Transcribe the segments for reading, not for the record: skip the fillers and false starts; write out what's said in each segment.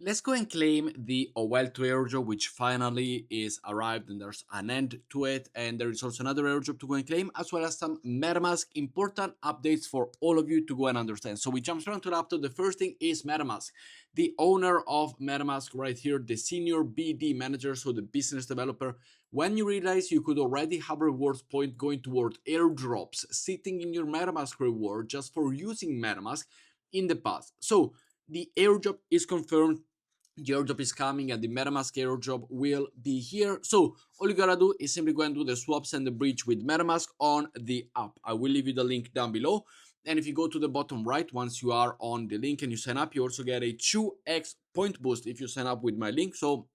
let's go and claim the OWLTO Airdrop, which finally is arrived and there's an end to it. And there is also another airdrop to go and claim, as well as some MetaMask important updates for all of you to go and understand. So we jump straight to the laptop. The first thing is MetaMask. The owner of MetaMask right here, the senior BD manager, so the business developer. When you realize you could already have rewards point going toward airdrops sitting in your MetaMask reward just for using MetaMask in the past. So the airdrop is confirmed. The airdrop is coming and the MetaMask airdrop will be here. So all you gotta do is simply go and do the swaps and the bridge with MetaMask on the app. I will leave you the link down below. And if you go to the bottom right, once you are on the link and you sign up, you also get a 2x point boost if you sign up with my link. So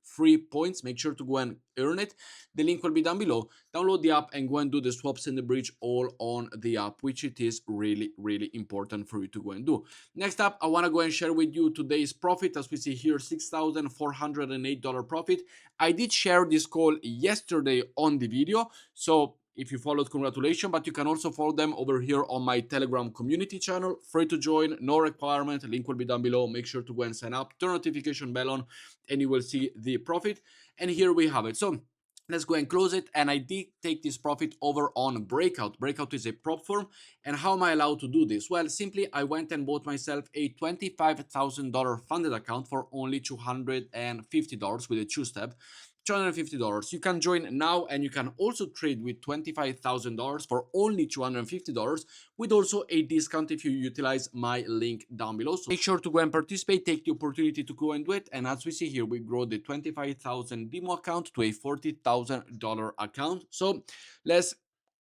free points, make sure to go and earn it. The link will be down below. Download the app and go and do the swaps and the bridge all on the app, which it is really important for you to go and do. Next up, I want to go and share with you today's profit. As we see here, $6,408 profit. I did share this call yesterday on the video, so if you followed, congratulations, but you can also follow them over here on my Telegram community channel. Free to join, no requirement. Link will be down below. Make sure to go and sign up, turn notification bell on, and you will see the profit. And here we have it. So let's go and close it. And I did take this profit over on Breakout. Breakout is a prop firm. And how am I allowed to do this? Well, simply I went and bought myself a $25,000 funded account for only $250 with a two-step. $250. You can join now and you can also trade with $25,000 for only $250 with also a discount if you utilize my link down below. So make sure to go and participate, take the opportunity to go and do it. And as we see here, we grow the 25,000 demo account to a $40,000 account. So let's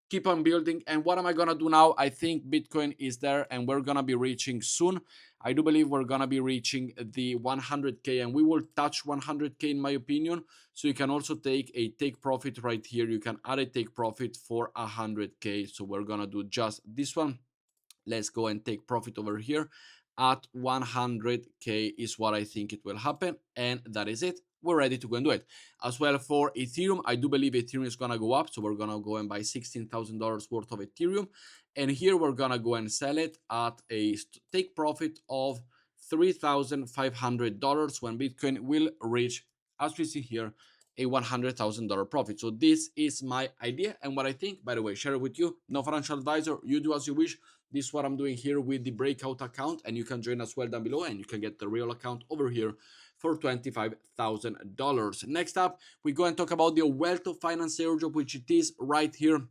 keep on building. And what am I gonna do now? I think Bitcoin is there and we're gonna be reaching soon. I do believe we're gonna be reaching the 100k and we will touch 100k in my opinion. So you can also take a take profit right here. You can add a take profit for 100k. So we're gonna do just this one. Let's go and take profit over here at 100k is what I think it will happen, and that is it. We're ready to go and do it. As well for Ethereum, I do believe Ethereum is gonna go up, so we're gonna go and buy $16,000 worth of Ethereum, and here we're gonna go and sell it at a take profit of $3,500 when Bitcoin will reach, as we see here, a $100,000 profit. So this is my idea and what I think. By the way, share it with you. No financial advisor. You do as you wish. This is what I'm doing here with the Breakout account, and you can join as well down below, and you can get the real account over here for $25,000. Next up, we go and talk about the OWLTO Finance Airdrop, which it is right here.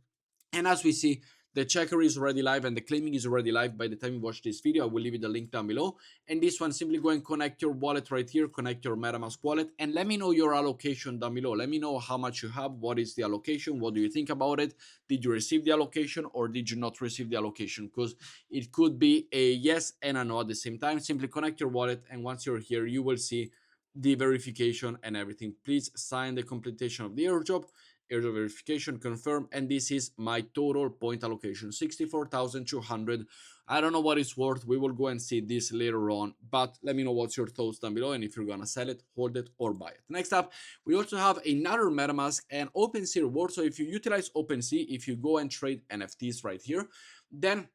And as we see, the checker is already live and the claiming is already live by the time you watch this video. I will leave you the link down below. And this one, simply go and connect your wallet right here, connect your MetaMask wallet, and let me know your allocation down below. Let me know how much you have, what is the allocation, what do you think about it? Did you receive the allocation or did you not receive the allocation? Because it could be a yes and a no at the same time. Simply connect your wallet, and once you're here, you will see the verification and everything. Please sign the completion of the airdrop verification, confirm, and this is my total point allocation, 64,200. I don't know what it's worth. We will go and see this later on, but let me know what's your thoughts down below and if you're gonna sell it, hold it, or buy it. Next up, we also have another MetaMask and OpenSea reward. So if you utilize OpenSea, if you go and trade NFTs right here, then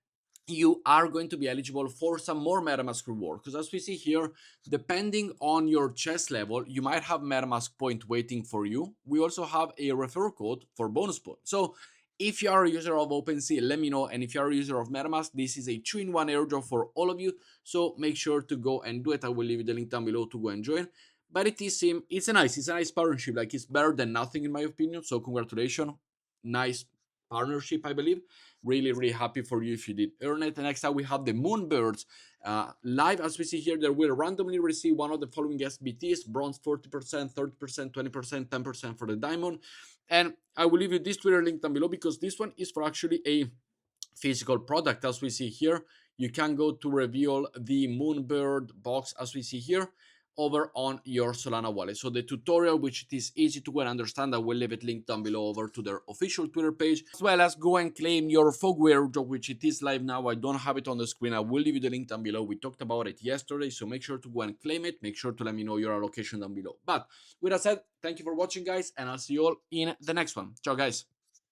you are going to be eligible for some more MetaMask reward, because as we see here, depending on your chess level, you might have MetaMask point waiting for you. We also have a referral code for bonus points. So if you are a user of OpenSea, let me know. And if you are a user of MetaMask, this is a 2-in-1 airdrop for all of you. So make sure to go and do it. I will leave you the link down below to go and join. But it's a nice partnership. Like, it's better than nothing in my opinion. So congratulations. Nice partnership, I believe. Really happy for you if you did earn it. And next up, we have the Moonbirds live. As we see here, they will randomly receive one of the following SBTs: bronze 40%, 30%, 20%, 10% for the diamond. And I will leave you this Twitter link down below, because this one is for actually a physical product. As we see here, you can go to reveal the Moonbird box, as we see here, over on your Solana wallet. So the tutorial, which it is easy to go and understand, I will leave it linked down below over to their official Twitter page, as well as go and claim your Fogware airdrop, which it is live now. I don't have it on the screen. I will leave you the link down below. We talked about it yesterday, so make sure to go and claim it. Make sure to let me know your allocation down below. But with that said, thank you for watching, guys, and I'll see you all in the next one. Ciao, guys.